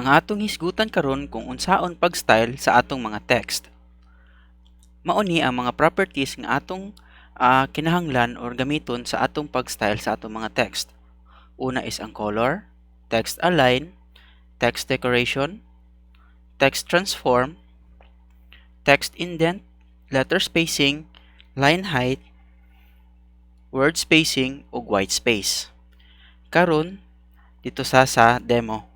Ang atong hisgutan karon kung unsaon pag-style sa atong mga text. Mao ni ang mga properties nga atong kinahanglan or gamiton sa atong pag-style sa atong mga text. Una is ang color, text align, text decoration, text transform, text indent, letter spacing, line height, word spacing ug white space. Karon dito sa demo.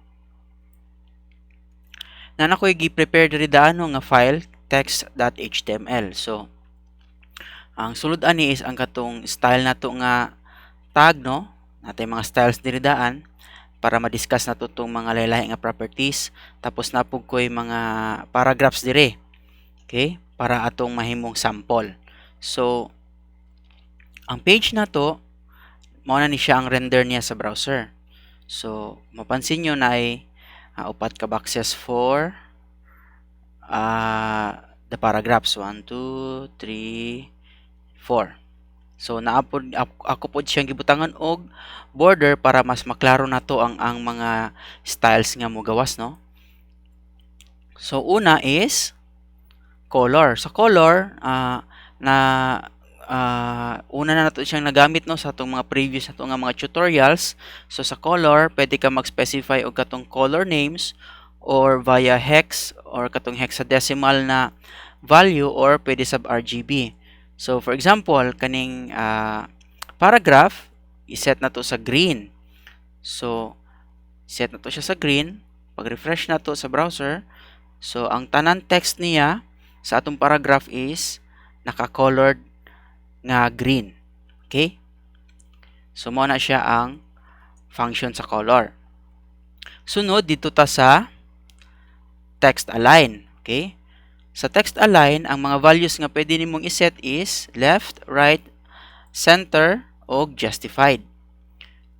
Na ako'y gi-prepare diri daano nga file text.html. So ang sulod ani is ang katong style nato nga tag, no? Natay mga styles diri daan para ma-discuss nato tong mga lahi-lahi nga properties, tapos napug ko'y mga paragraphs dire. Okay? Para atong mahimong sample. So ang page nato mao na ni siya ang render niya sa browser. So mapansin nyo na ay upat ka boxes for the paragraphs 1, 2, 3, 4. So naapod ako pod siyang gibutangan og border para mas maklaro nato ang mga styles nga mogawas, no? So una is color. Sa color una na nato siyang nagamit, no, sa atong mga previous nato nga mga tutorials. So sa color pwede ka mag-specify og katong color names or via hex or katong hexadecimal na value or pwede sub RGB. So for example kaning paragraph iset nato sa green. So set nato siya sa green, pag-refresh nato sa browser. So ang tanan text niya sa atong paragraph is naka-colored nga green. Okay? So mo na siya ang function sa color. Sunod dito ta sa text align. Okay? Sa text align, ang mga values nga pwede nimong iset is left, right, center, o justified.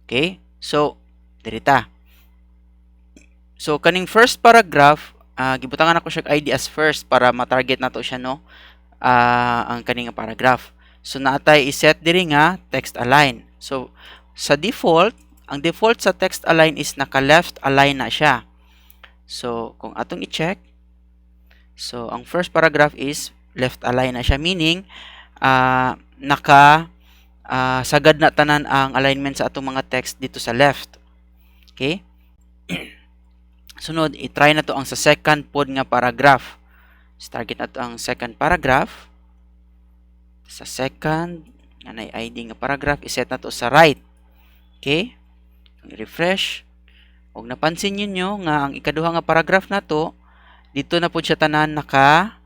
Okay? So dirita. So kaning first paragraph, gibutangan ako siya ID as first para ma-target nato siya, no? Ang kaning paragraph. So naatay iset diri nga text align. So sa default, ang default sa text align is naka-left align na siya. So kung atong i-check, so ang first paragraph is left align na siya, meaning sagad na tanan ang alignment sa atong mga text dito sa left. Okay? Sunod, i-try na to ang sa second pod nga paragraph. So, target na to ang second paragraph. Sa second na ID nga paragraph, iset na to sa right. Okay? I-refresh. Huwag napansin niyo nga ang ikaduha nga paragraph na to, dito na po siya tanan naka-align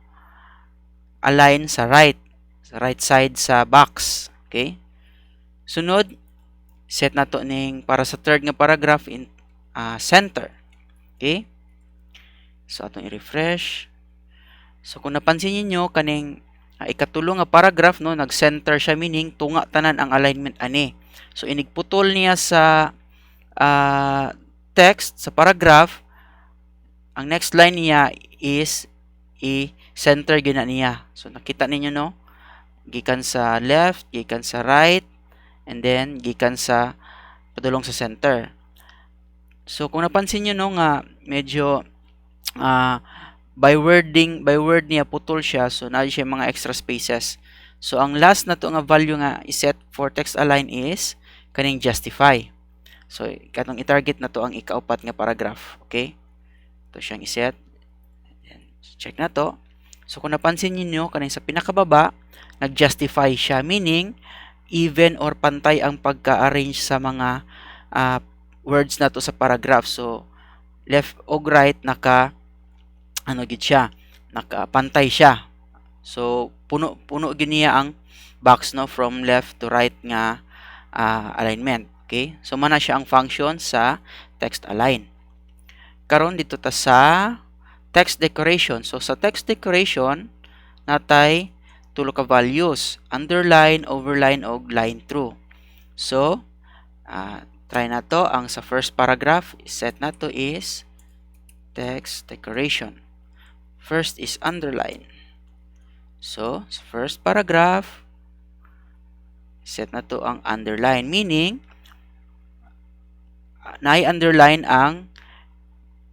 sa right. Sa right side sa box. Okay? Sunod, set na to ning para sa third nga paragraph in center. Okay? So, atong i-refresh. So, kung napansin niyo kaning ikatulo nga paragraph, no, nag-center siya, meaning tunga tanan ang alignment ani. So inigputol niya sa text sa paragraph, ang next line niya is i-center gina niya. So nakita ninyo, no, gikan sa left, gikan sa right, and then gikan sa padulong sa center. So kung napansin niyo, no, nga medyo by word niya putol siya, so na siya mga extra spaces. So ang last na to nga value nga iset for text align is kaning justify. So katong i-target na to ang ikaapat nga paragraph. Okay? Ito siyang iset. Check na to. So kung napansin niyo kaning sa pinakababa, nag-justify siya, meaning even or pantay ang pagka-arrange sa mga words na to sa paragraph. So left o right gid siya, nakapantay siya. So puno gid niya ang box, no, from left to right nga alignment. Okay? So mana siya ang function sa text align. Karon dito ta sa text decoration. So sa text decoration natay tulo ka values: underline, overline, og line through. So try na to ang sa first paragraph, set na to is text decoration. First is underline. So, sa first paragraph, set na to ang underline. Meaning, na-underline ang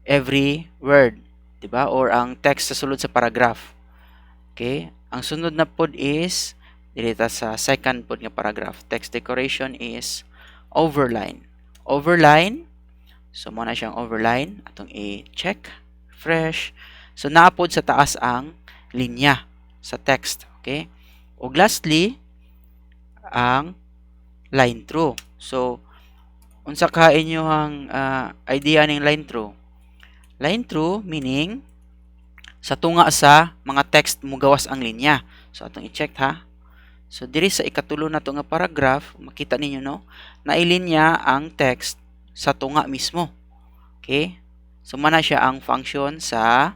every word, di ba? Or ang text sa sulod sa paragraph. Okay? Ang sunod na pod is dito sa second pod nga paragraph. Text decoration is overline. Overline. So mo na siyang overline. Atong i-check. Fresh. So naapod sa taas ang linya sa text. Okay? Ug lastly, ang line through. So unsa ka inyong idea ning line through? Line through meaning sa tunga sa mga text mo gawas ang linya. So atong i-check ha. So diri sa ikatulo na to nga paragraph, makita ninyo no, nailinya ang text sa tunga mismo. Okay? So mana siya ang function sa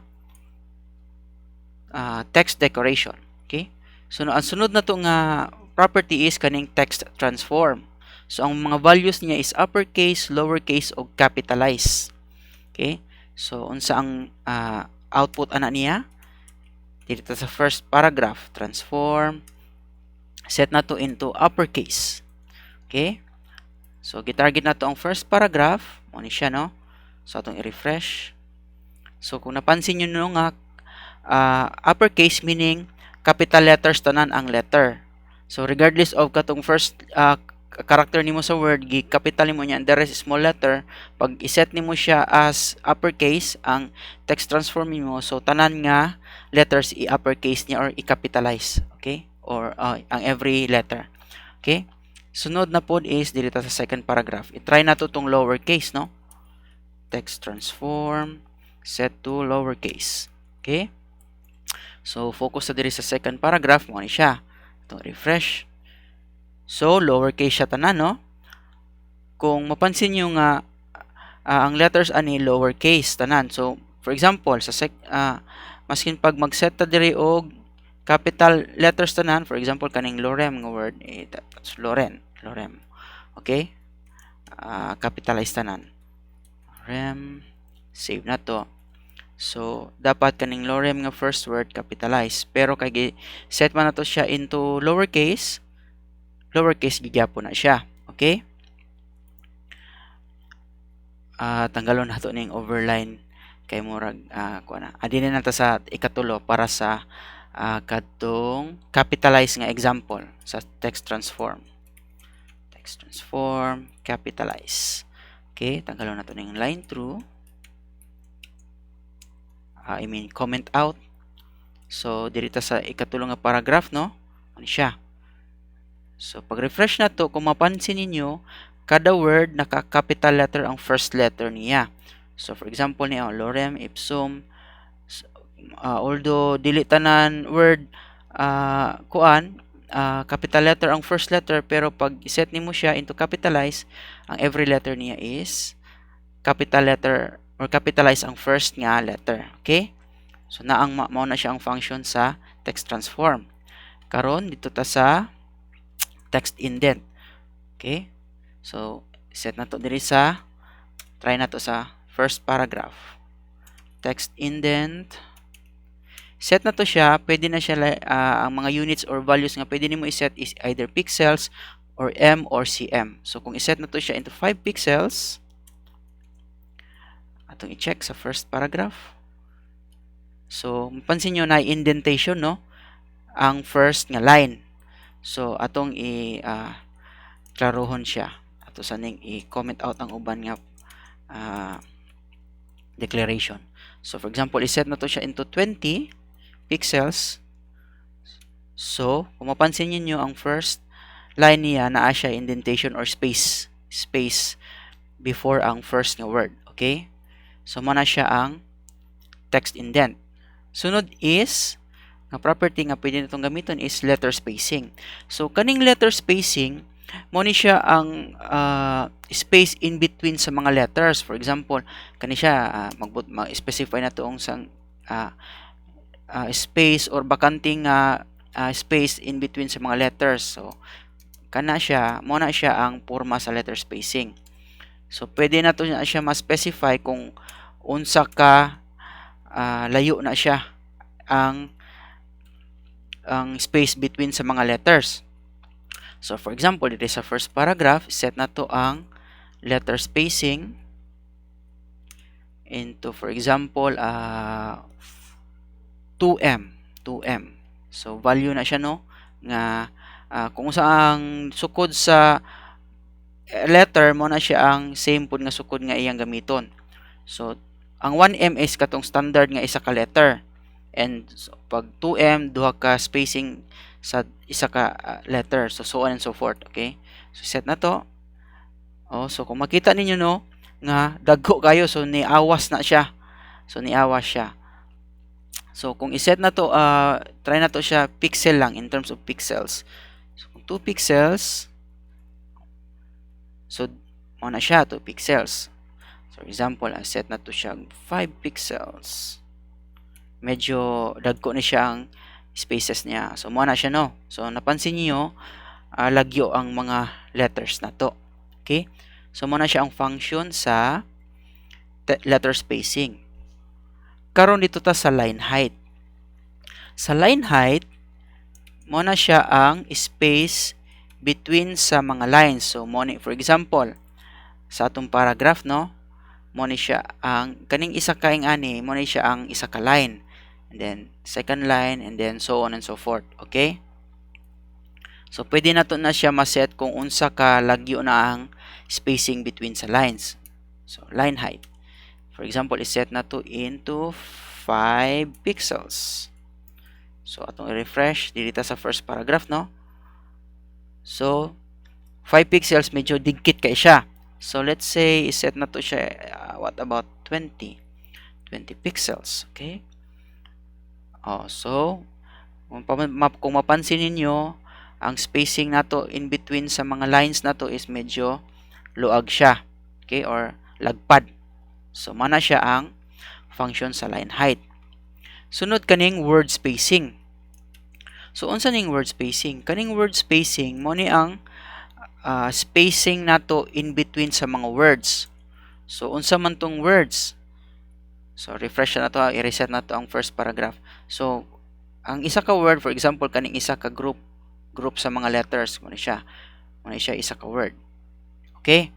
text decoration. Okay? So ang sunod na to nga property is kaning text transform. So ang mga values niya is uppercase, lowercase o capitalize. Okay? So unsa ang output ana niya? Dito sa first paragraph, transform, set na to into uppercase. Okay? So gitarget na to ang first paragraph, mo ni siya no. So atong i-refresh. So kung napansin niyo no nga uppercase meaning capital letters tanan ang letter. So regardless of katong first character nimo sa word, gi-capital nimo niya and the rest is small letter, pag iset nimo siya as uppercase ang text transform nimo, so tanan nga letters i-uppercase niya or i-capitalize. Okay? Or ang every letter. Okay? Sunod na pod is dito sa second paragraph. I-try na to tong lowercase, no? Text transform, set to lowercase. Okay? So, focus na diri sa second paragraph. Mo ni siya. Itong refresh. So, lowercase siya tanan, no? Kung mapansin nyo nga, ang letters ani lowercase tanan. So, for example, sa maskin pag mag-set ta diri og capital letters tanan, for example, kaning lorem nga word, that's lorem. Okay? Capitalize tanan. Lorem. Save na to. So, dapat kaning lorem nga first word capitalize. Pero kay set man na to siya into lowercase gigyapo na siya. Okay? Tanggalon nato ning overline kay murag kuana. Adin na ta sa ikatulo para sa kadtong capitalize nga example sa text transform. Text transform, capitalize. Okay, tanggalon nato ning line through. Comment out. So, dito sa ikatulo nga paragraph, no? Ano siya? So, pag-refresh na to, kung mapansin ninyo, kada word, naka-capital letter ang first letter niya. So, for example, niya, lorem, ipsum, although, dili tanan word, capital letter ang first letter, pero pag set nimo siya into capitalize, ang every letter niya is capital letter or capitalize ang first nga letter. Okay? So, mao na siya ang function sa text transform. Karon dito ta sa text indent. Okay? So, set na to diri sa, try na to sa first paragraph. Text indent. Set na to siya, pwede na siya, ang mga units or values nga pwede nimo i-set is either pixels or m or cm. So, kung i-set na to siya into 5 pixels, atong i-check sa first paragraph. So, mapansin nyo na indentation, no? Ang first nga line. So, atong klaruhon siya. Ato saning i-comment out ang uban nga declaration. So, for example, i-set na to siya into 20 pixels. So, kung mapansin niyo ang first line niya, naa siya indentation or space before ang first nga word. Okay? So, muna siya ang text indent. Sunod is, nga property nga pwede nitong gamiton is letter spacing. So, kaning letter spacing, mo ni siya ang space in between sa mga letters. For example, kani siya mag-specify na to ang sang space or bakanting space in between sa mga letters. So, kana siya, mo na siya ang porma sa letter spacing. So, pwede na to siya ma-specify kung unsa ka layo na siya ang space between sa mga letters. So, for example, dito sa first paragraph, set na to ang letter spacing into, for example, 2m. 2m. So value na siya, no, nga kung saang sukod sa letter mo na siya ang same pud nga sukod nga iyang gamiton. So ang 1m is katong standard nga isa ka letter, and so, pag 2m duha ka spacing sa isa ka letter, so on and so forth. Okay, so set na to. So kung makita ninyo, no, nga dagko kayo, so niawas na siya, so kung iset na to, try na to siya pixel lang in terms of pixels. So kung 2 pixels, so mo na siya 2 pixels. For example, set na to siya 5 pixels. Medyo dagko na siya ang spaces niya. So mo na siya, no. So napansin niyo, lagyo ang mga letters na to. Okay? So mo na siya ang function sa letter spacing. Karon dito ta sa line height. Sa line height, mo na siya ang space between sa mga lines. So mo ni, for example, sa atong paragraph, no, mo ni siya ang kaning isa ka ani, mo ni siya ang isa ka line, and then second line, and then so on and so forth. Okay, so pwede na to na siya maset kung unsa ka lagyo na ang spacing between sa lines. So line height, for example, iset na to into 5 pixels. So atong i-refresh dito sa first paragraph, no. So 5 pixels, medyo digkit kay siya. So let's say iset na to siya, what about 20 pixels. Okay, so kung mapansin ninyo, ang spacing nato in between sa mga lines nato is medyo luag siya, okay, or lagpad. So mana siya ang function sa line height. Sunod kaning word spacing. So unsa ning word spacing? Kaning word spacing mo ni ang spacing nato in between sa mga words. So unsa man tong words? So refresh na to, i-reset na to ang first paragraph. So ang isa ka word, for example, kaning isa ka group sa mga letters, mo ni siya isa ka word. Okay,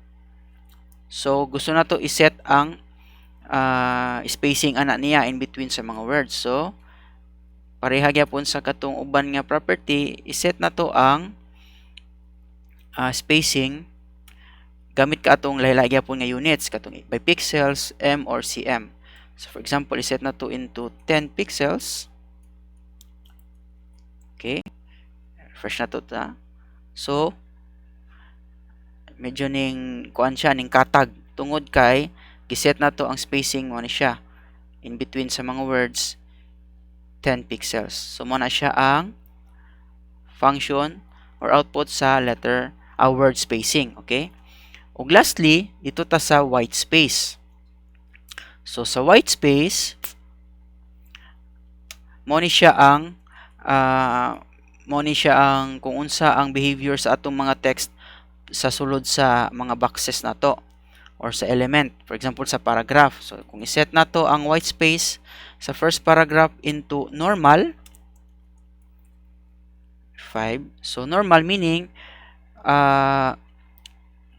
so gusto na to iset ang spacing ana niya in between sa mga words. So pareha gyapon sa katong uban nga property, iset na to ang spacing gamit ka atong lahi-lahi gyapon nga units, katong by pixels, m or cm. So for example, iset na to into 10 pixels. Okay, refresh na to ta. So medyo ning kuan siya, ning katag, tungod kay giset na to ang spacing mo ni siya in between sa mga words 10 pixels. So mo na siya ang function or output sa letter word spacing. Okay, ug lastly dito ta sa white space. So sa white space, mo ni siya ang kung unsa ang behavior sa atong mga text sa sulod sa mga boxes na to or sa element, for example sa paragraph. So kung iset na to ang white space sa first paragraph into normal 5, so normal meaning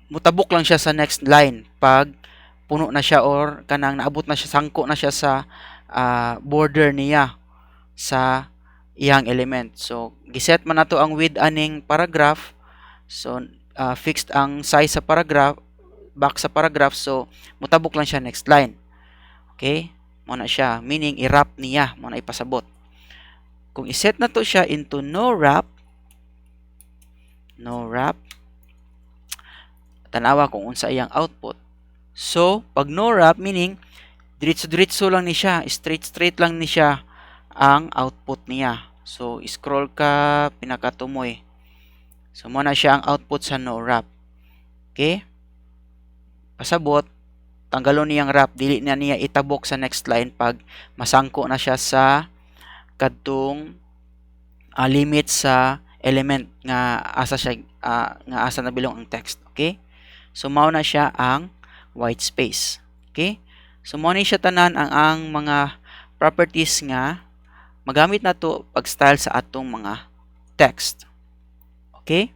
mutabok lang siya sa next line pag puno na siya or kanang naabot na siya, sangko na siya sa border niya sa iyang element. So giset man nato ang width aning paragraph. So fixed ang size sa paragraph, back sa paragraph, so mutabok lang siya next line. Okay, mo na siya, meaning i-wrap niya, mo na ipasabot. Kung iset na to siya into no wrap, tanawa kung unsa iyang output. So pag no wrap meaning diretso lang ni siya, straight lang ni siya ang output niya. So scroll ka pinakatumoy, so mo na siya ang output sa no wrap. Okay, pasabot, tanggalon niyang wrap, dili na niya itabok sa next line pag masangko na siya sa kadtong limit sa element nga asa siya nga asa nabilong ang text. Okay, so mao na siya ang white space. Okay, so mao ni siya tanan ang mga properties nga magamit nato pag style sa atong mga text. Okay?